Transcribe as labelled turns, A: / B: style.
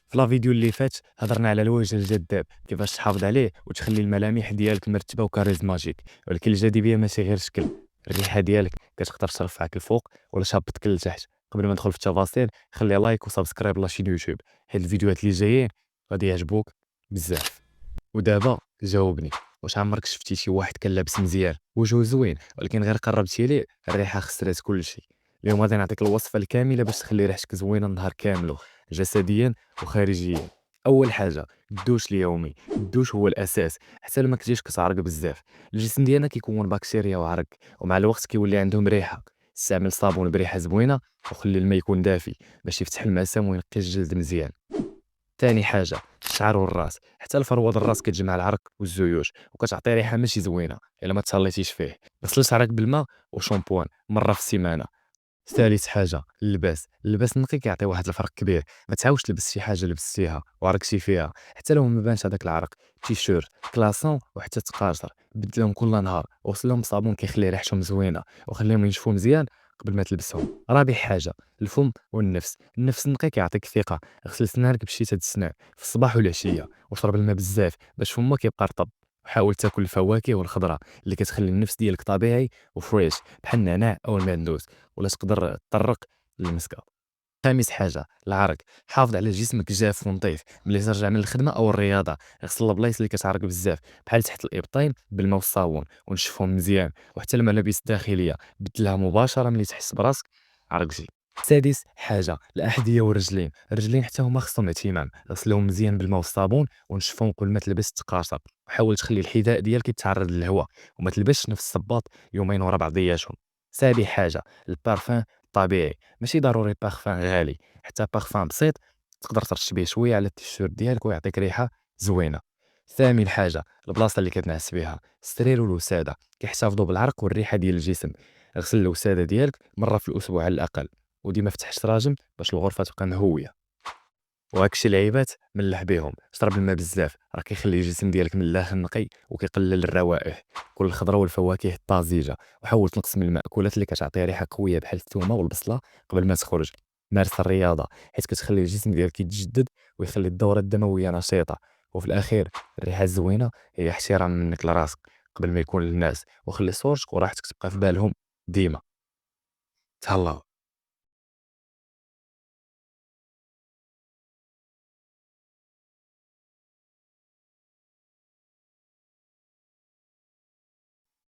A: في لا فيديو اللي فات هضرنا على الوجه الجذاب، كيفاش تحافظ عليه وتخلي الملامح ديالك مرتبه وكاريزماتيك. ولكن الجاذبيه ماشي غير شكل، الريحه ديالك كتقدر ترفعك الفوق ولا تهبطك لتحت. قبل ما ندخل في التفاصيل خلي لايك وسبسكرايب لاشين يوتيوب، حيت الفيديوهات اللي جايين غادي يعجبوك بزاف. ودابا جاوبني، واش عمرك شفتي شي واحد كان لابس مزيان وجهه زوين ولكن غير قربتي ليه الريحه خسرات كلشي؟ اليوم غادي نعطيك الوصفه الكامله باش تخلي ريحتك زوينه النهار كامل، جسديا وخارجيا. اول حاجه الدوش اليومي، الدوش هو الاساس حتى لما كتجيش كتعرق بزاف. الجسم ديالنا كيكون بكتيريا وعرق، ومع الوقت كيولي عندهم ريحه. استعمل صابون بريحه زوينه وخلي الماء يكون دافي باش يفتح المسام وينقي الجلد مزيان. تاني حاجة الشعر والراس، حتى الفروة د الراس كتجمع العرق والزيوت وكتعطي ريحة ماشي زوينة إلا ما تهليتيش فيه. غسل شعرك بالماء وشامبوان مرة في السيمانة. ثالث حاجة اللباس النقي كيعطي واحد الفرق كبير. ما تعاودش تلبس شي حاجة لبستيها وعرقتي فيها حتى لو ما بانش هذاك العرق. تيشيرت كلاسون وحتى تقاشر بدلهم كل نهار وغسلهم بصابون كيخلي ريحتهم زوينة وخليهم ينشفوا مزيان قبل ما تلبسهم. رابع حاجة الفم والنفس، النفس النقي كيعطيك ثقة. غسل سنانك بشتى د السنان في الصباح والعشية وشرب الماء بزاف باش فمك يبقى رطب. وحاول تاكل الفواكه والخضره اللي كتخلي النفس ديالك طبيعي وفريش، بحال النعناع او المندوز، ولا تقدر تطرق للمسكه. خامس حاجه العرق، حافظ على جسمك جاف ونظيف ملي ترجع من الخدمه او الرياضه. غسل البلايص اللي كتعرق بزاف بحال تحت الابطين بالماء والصابون ونشفهم مزيان. وحتى الملابس الداخليه بدلها مباشره ملي تحس براسك عرقتي. سادس حاجه الاحذيه والرجلين، الرجلين حتى هما خصهم اهتمام. غسلهم مزيان بالماء والصابون ونشفهم قبل ما تلبس التقاشر. وحاول تخلي الحذاء ديالك يتعرض للهواء وما تلبسش نفس الصباط يومين ورا بعضياتهم. سابع حاجه البارفان الطبيعي، ماشي ضروري بارفان غالي، حتى بارفان بسيط تقدر ترش بيه شويه على التيشيرت ديالك ويعطيك ريحه زوينه. ثامن حاجه البلاصه اللي كتنعس فيها، السرير والوساده كيحتفظوا بالعرق والريحه ديال الجسم. غسل الوساده ديالك مره في الاسبوع على الاقل، وديما فتح الشراجم باش الغرفه تبقى مهويه. وهاكشي العيبات ملح بيهم. شرب الماء بزاف راه كيخلي الجسم ديالك من الداخل نقي وكيقلل الروائح. كل الخضره والفواكه الطازجه، وحاول تنقص من المأكولات اللي كتعطي ريحه قويه بحال الثومه والبصله قبل ما تخرج. مارس الرياضه حيت كتخلي الجسم ديالك يتجدد ويخلي الدوره الدمويه نشيطه. وفي الاخير الريحه الزوينه هي احترام منك لراسك قبل ما يكون للناس، وخلي صورتك وراحتك تبقى في بالهم ديما. تهلاو.